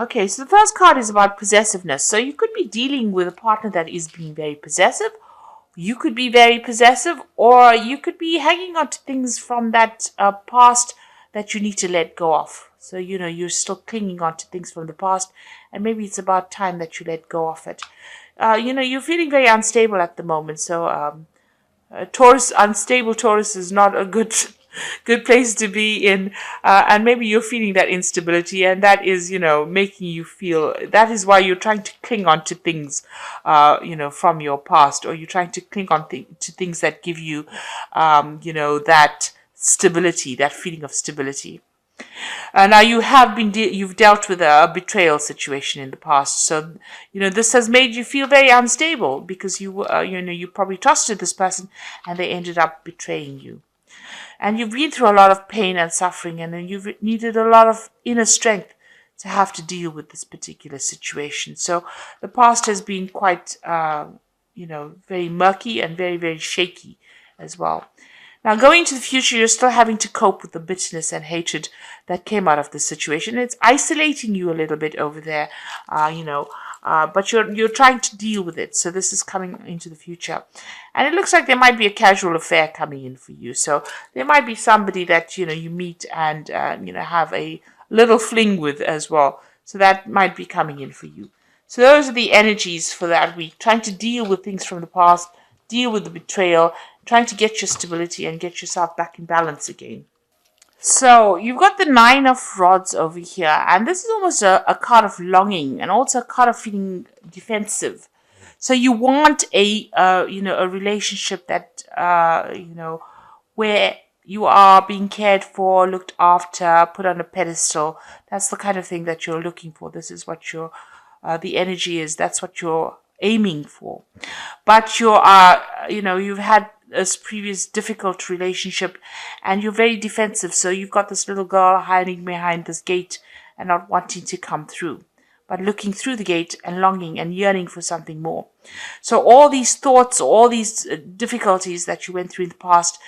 Okay, so the first card is about possessiveness. So you could be dealing with a partner that is being very possessive. You could be very possessive, or you could be hanging on to things from that past that you need to let go of. So, you're still clinging on to things from the past, and maybe it's about time that you let go of it. You're feeling very unstable at the moment. So, unstable Taurus is not a good good place to be in, and maybe you're feeling that instability, and that is, making you feel. That is why you're trying to cling on to things, from your past, or you're trying to cling on to things that give you, that stability, that feeling of stability. Now you've dealt with a betrayal situation in the past, so this has made you feel very unstable because you probably trusted this person and they ended up betraying you, and you've been through a lot of pain and suffering, and then you've needed a lot of inner strength to have to deal with this particular situation. So the past has been quite, very murky and very, very shaky as well. Now, going into the future, you're still having to cope with the bitterness and hatred that came out of this situation. It's isolating you a little bit over there, but you're trying to deal with it. So this is coming into the future, and it looks like there might be a casual affair coming in for you. So there might be somebody that you meet and have a little fling with as well. So that might be coming in for you. So those are the energies for that week, trying to deal with things from the past, deal with the betrayal, trying to get your stability and get yourself back in balance again. So you've got the Nine of Rods over here, and this is almost a card of longing and also a card of feeling defensive. So you want a relationship that where you are being cared for, looked after, put on a pedestal. That's the kind of thing that you're looking for. This is what the energy is. That's what you're aiming for. But you've had this previous difficult relationship and you're very defensive. So you've got this little girl hiding behind this gate and not wanting to come through, but looking through the gate and longing and yearning for something more. So all these thoughts, all these difficulties that you went through in the past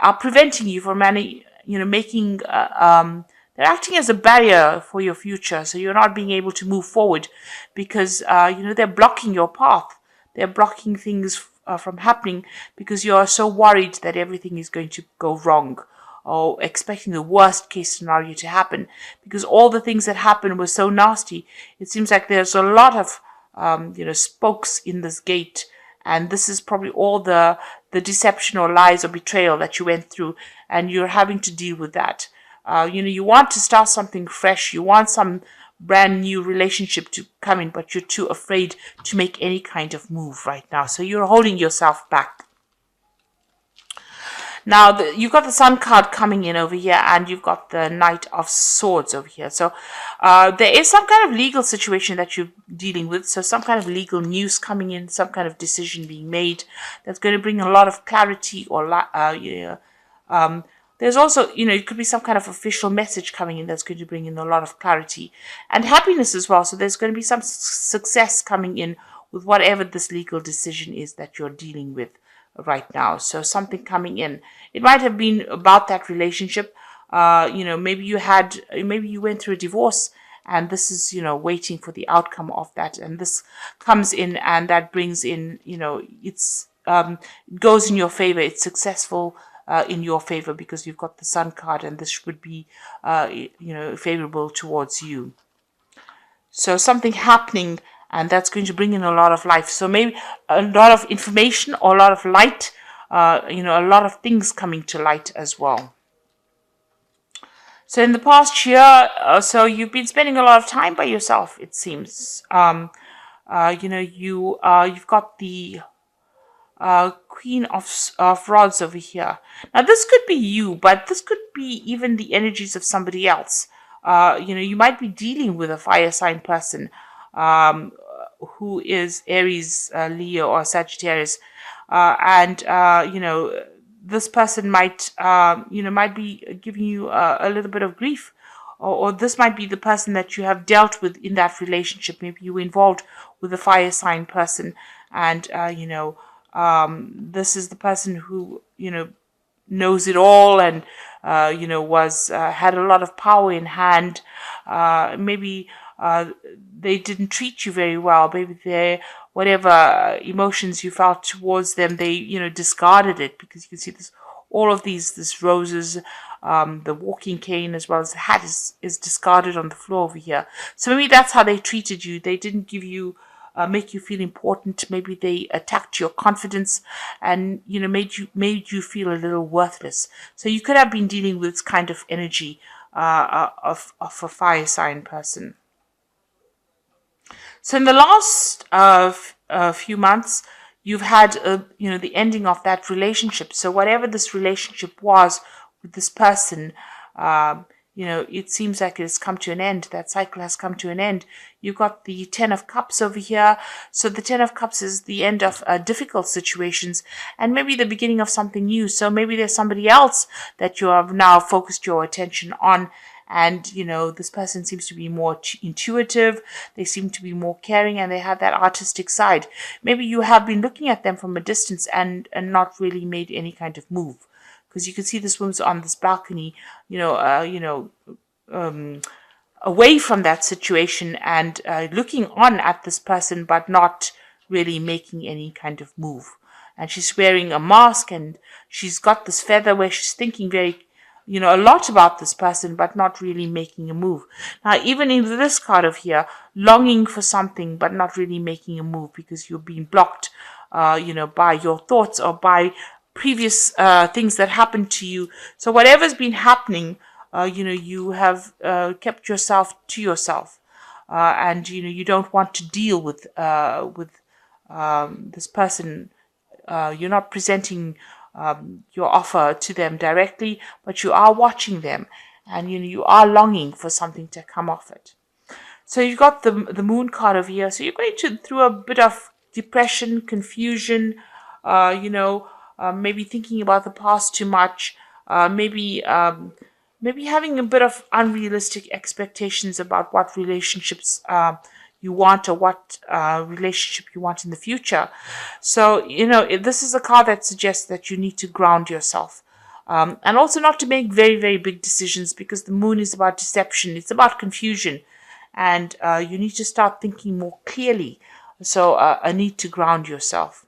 are preventing you from making, they're acting as a barrier for your future. So you're not being able to move forward because, they're blocking your path. They're blocking things from happening because you are so worried that everything is going to go wrong, or expecting the worst case scenario to happen because all the things that happened were so nasty. It seems like there's a lot of spokes in this gate, and this is probably all the deception or lies or betrayal that you went through, and you're having to deal with that. You want to start something fresh. You want some brand new relationship to come in, but you're too afraid to make any kind of move right now. So you're holding yourself back. Now, you've got the Sun card coming in over here, and you've got the Knight of Swords over here. So there is some kind of legal situation that you're dealing with. So some kind of legal news coming in, some kind of decision being made that's going to bring a lot of clarity or there's also, it could be some kind of official message coming in that's going to bring in a lot of clarity and happiness as well. So there's going to be some success coming in with whatever this legal decision is that you're dealing with right now. So something coming in. It might have been about that relationship. Maybe you went through a divorce, and this is, waiting for the outcome of that. And this comes in, and that brings in, it goes in your favor. It's successful in your favor because you've got the Sun card, and this would be, favorable towards you. So something happening, and that's going to bring in a lot of life. So maybe a lot of information or a lot of light, a lot of things coming to light as well. So in the past year, so you've been spending a lot of time by yourself, it seems. You've got the Queen of Rods over here. Now this could be you, but this could be even the energies of somebody else. You might be dealing with a fire sign person who is Aries, Leo, or Sagittarius, and this person might be giving you a little bit of grief, or this might be the person that you have dealt with in that relationship. Maybe you were involved with a fire sign person, and this is the person who knows it all and was had a lot of power in hand. Maybe they didn't treat you very well. Maybe they, whatever emotions you felt towards them, they, discarded it, because you can see this, all of this roses, the walking cane as well as the hat is discarded on the floor over here. So maybe that's how they treated you. They didn't give you, make you feel important. Maybe they attacked your confidence, and made you feel a little worthless. So you could have been dealing with this kind of energy of a fire sign person. So in the last few months, you've had the ending of that relationship. So whatever this relationship was with this person, um, it seems like it has come to an end. That cycle has come to an end. You've got the Ten of Cups over here. So the Ten of Cups is the end of difficult situations, and maybe the beginning of something new. So maybe there's somebody else that you have now focused your attention on, and this person seems to be more intuitive, they seem to be more caring, and they have that artistic side. Maybe you have been looking at them from a distance and not really made any kind of move, because you can see this woman's on this balcony, um, away from that situation, and looking on at this person, but not really making any kind of move. And she's wearing a mask, and she's got this feather where she's thinking very, a lot about this person, but not really making a move. Now, even in this card of here, longing for something, but not really making a move, because you're being blocked, by your thoughts or by previous things that happened to you. So whatever's been happening, you have kept yourself to yourself, and you don't want to deal with this person. You're not presenting your offer to them directly, but you are watching them, and you are longing for something to come off it. So you've got the Moon card over here. So you're going through a bit of depression, confusion, maybe thinking about the past too much, maybe having a bit of unrealistic expectations about what relationships you want, or what relationship you want in the future. So, this is a card that suggests that you need to ground yourself. And also not to make very, very big decisions, because the moon is about deception. It's about confusion. And you need to start thinking more clearly. So a need to ground yourself.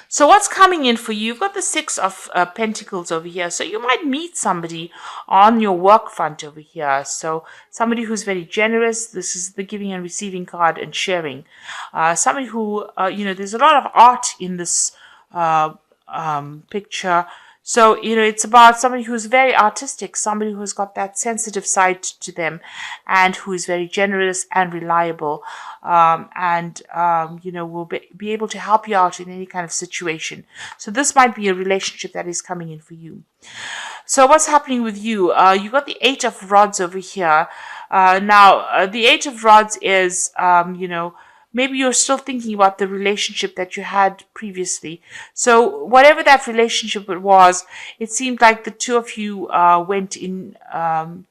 So what's coming in for you? You've got the Six of Pentacles over here. So you might meet somebody on your work front over here. So somebody who's very generous. This is the giving and receiving card, and sharing. Somebody who, there's a lot of art in this picture. So, it's about somebody who's very artistic, somebody who's got that sensitive side to them, and who is very generous and reliable, and will be able to help you out in any kind of situation. So this might be a relationship that is coming in for you. So what's happening with you? You got the Eight of Rods over here. Now, the Eight of Rods is, maybe you're still thinking about the relationship that you had previously. So whatever that relationship it was, it seemed like the two of you went in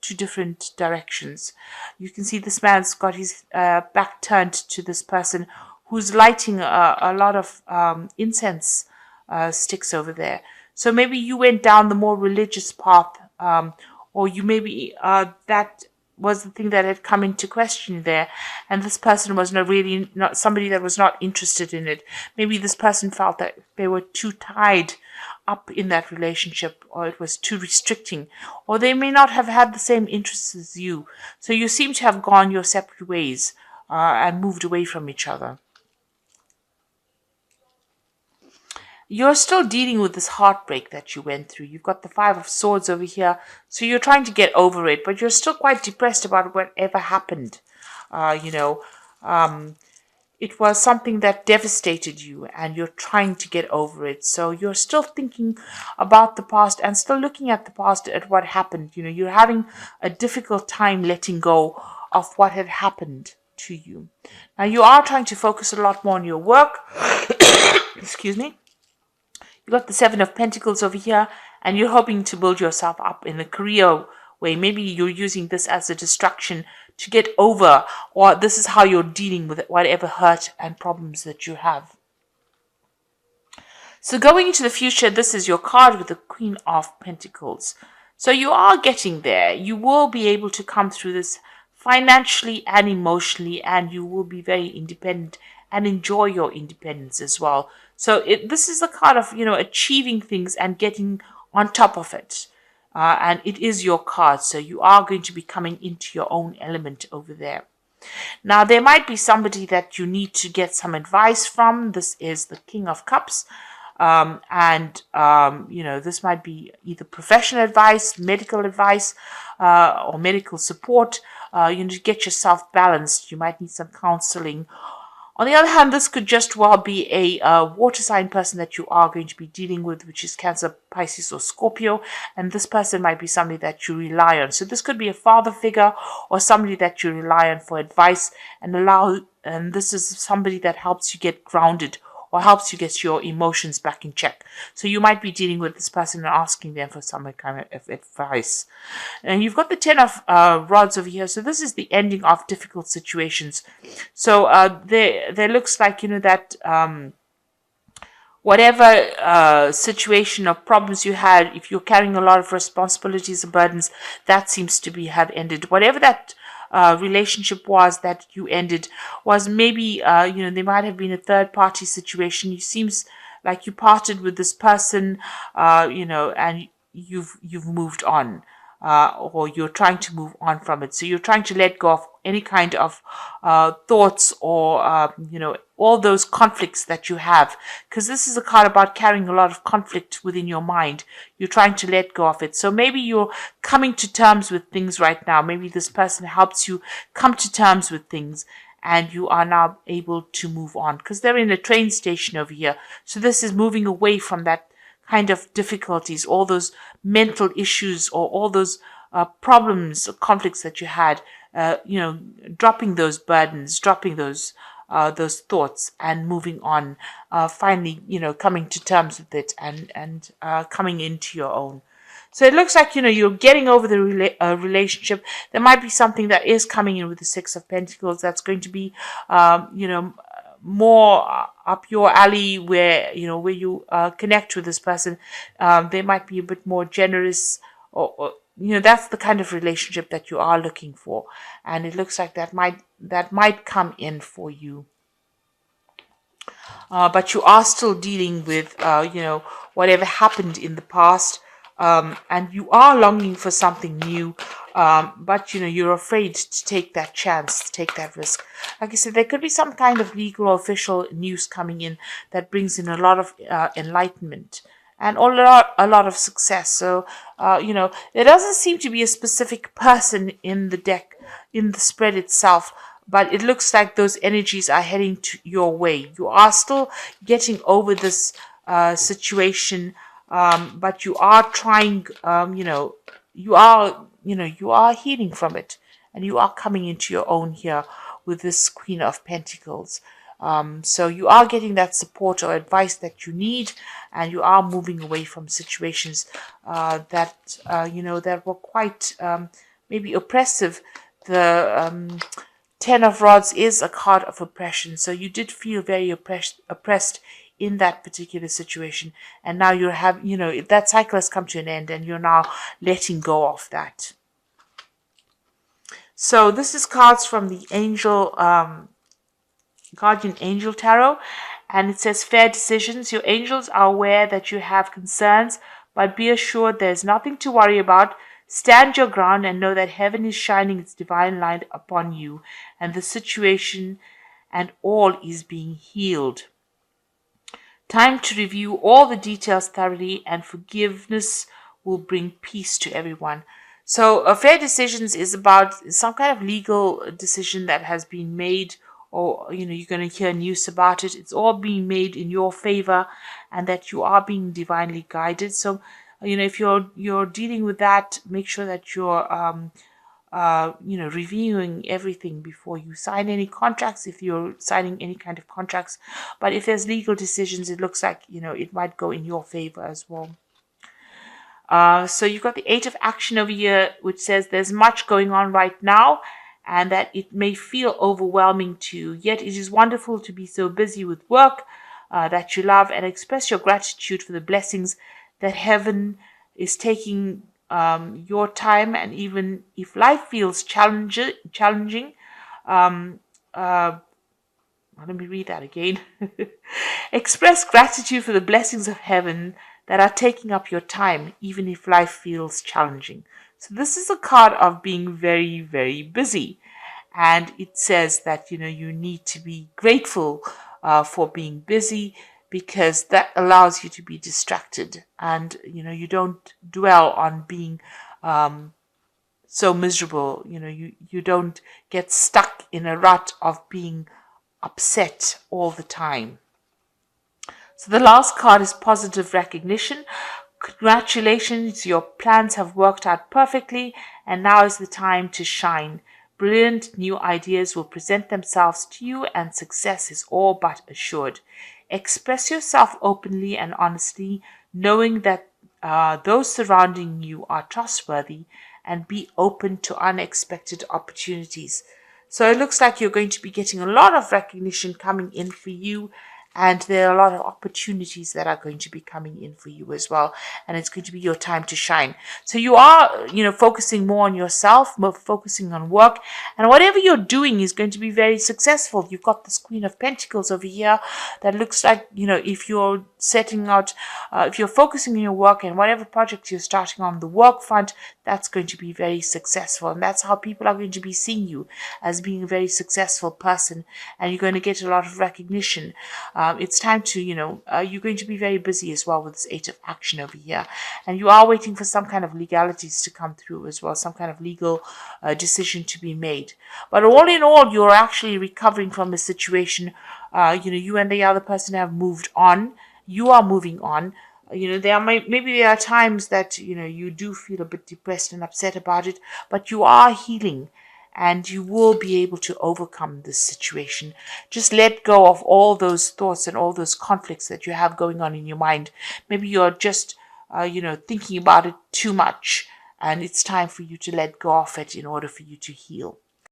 two different directions. You can see this man's got his back turned to this person who's lighting a lot of incense sticks over there. So maybe you went down the more religious path, or you maybe that was the thing that had come into question there, and this person was not somebody that was not interested in it. Maybe this person felt that they were too tied up in that relationship, or it was too restricting, or they may not have had the same interests as you. So you seem to have gone your separate ways and moved away from each other. You're still dealing with this heartbreak that you went through. You've got the Five of Swords over here. So you're trying to get over it, but you're still quite depressed about whatever happened. It was something that devastated you, and you're trying to get over it. So you're still thinking about the past and still looking at the past, at what happened. You're having a difficult time letting go of what had happened to you. Now you are trying to focus a lot more on your work. Excuse me. You got the Seven of Pentacles over here, and you're hoping to build yourself up in a career way. Maybe you're using this as a distraction to get over, or this is how you're dealing with whatever hurt and problems that you have. So going into the future, this is your card with the Queen of Pentacles. So you are getting there. You will be able to come through this financially and emotionally, and you will be very independent and enjoy your independence as well. So this is the kind of, achieving things and getting on top of it. And it is your card, so you are going to be coming into your own element over there. Now, there might be somebody that you need to get some advice from. This is the King of Cups. This might be either professional advice, medical advice, or medical support. You need to get yourself balanced. You might need some counseling. On the other hand, this could just well be a water sign person that you are going to be dealing with, which is Cancer, Pisces, or Scorpio. And this person might be somebody that you rely on. So this could be a father figure or somebody that you rely on for advice and this is somebody that helps you get grounded or helps you get your emotions back in check. So you might be dealing with this person and asking them for some kind of advice. And you've got the 10 of rods over here. So this is the ending of difficult situations. So there looks like, that whatever situation or problems you had, if you're carrying a lot of responsibilities or burdens, that seems to have ended. Whatever that relationship was that you ended was maybe, there might have been a third party situation. It seems like you parted with this person, and you've moved on. Or you're trying to move on from it. So you're trying to let go of any kind of thoughts or, all those conflicts that you have. Because this is a card about carrying a lot of conflict within your mind. You're trying to let go of it. So maybe you're coming to terms with things right now. Maybe this person helps you come to terms with things, and you are now able to move on. Because they're in a train station over here. So this is moving away from that kind of difficulties, all those mental issues or all those problems or conflicts that you had, dropping those burdens, dropping those thoughts and moving on, finally, coming to terms with it and coming into your own. So it looks like, you're getting over the relationship. There might be something that is coming in with the Six of Pentacles that's going to be, more up your alley, where you connect with this person. They might be a bit more generous, or that's the kind of relationship that you are looking for, and it looks like that might come in for you. But you are still dealing with whatever happened in the past, and you are longing for something new. But you're afraid to take that chance, to take that risk. Like I said, there could be some kind of legal or official news coming in that brings in a lot of enlightenment and a lot of success. So, there doesn't seem to be a specific person in the deck, in the spread itself, but it looks like those energies are heading to your way. You are still getting over this situation, but you are trying, you are healing from it, and you are coming into your own here with this Queen of Pentacles. So you are getting that support or advice that you need, and you are moving away from situations that were quite maybe oppressive. The 10 of Rods is a card of oppression, so you did feel very oppressed in that particular situation, and now that cycle has come to an end, and you're now letting go of that. So this is cards from the Guardian Angel Tarot, and it says fair decisions. Your angels are aware that you have concerns, but be assured there's nothing to worry about. Stand your ground and know that heaven is shining its divine light upon you, and the situation and all is being healed. Time to review all the details thoroughly, and forgiveness will bring peace to everyone. So fair decisions is about some kind of legal decision that has been made, or you're going to hear news about it. It's all being made in your favor, and that you are being divinely guided. So if you're dealing with that, make sure that you're reviewing everything before you sign any contracts, if you're signing any kind of contracts. But if there's legal decisions, it looks like, it might go in your favor as well. So you've got the 8 of Action over here, which says there's much going on right now, and that it may feel overwhelming to you. Yet it is wonderful to be so busy with work that you love, and express your gratitude for the blessings that heaven is taking your time, and even if life feels challenging, um, uh, let me read that again. Express gratitude for the blessings of heaven that are taking up your time, even if life feels challenging. So, this is a card of being very, very busy. And it says that, you need to be grateful for being busy, because that allows you to be distracted, and, you don't dwell on being so miserable. You don't get stuck in a rut of being upset all the time. So the last card is positive recognition. Congratulations, your plans have worked out perfectly, and now is the time to shine. Brilliant new ideas will present themselves to you, and success is all but assured. Express yourself openly and honestly, knowing that those surrounding you are trustworthy, and be open to unexpected opportunities. So it looks like you're going to be getting a lot of recognition coming in for you, and there are a lot of opportunities that are going to be coming in for you as well, and it's going to be your time to shine. So you are, focusing more on yourself, more focusing on work, and whatever you're doing is going to be very successful. You've got this Queen of Pentacles over here that looks like, if you're setting out, if you're focusing on your work and whatever project you're starting on the work front, that's going to be very successful, and that's how people are going to be seeing you, as being a very successful person, and you're going to get a lot of recognition. It's time to, you're going to be very busy as well with this Eight of Action over here. And you are waiting for some kind of legalities to come through as well, some kind of legal decision to be made. But all in all, you're actually recovering from a situation. You and the other person have moved on. You are moving on. Maybe there are times that, you do feel a bit depressed and upset about it, but you are healing, and you will be able to overcome this situation. Just let go of all those thoughts and all those conflicts that you have going on in your mind. Maybe you're just, thinking about it too much, and it's time for you to let go of it in order for you to heal.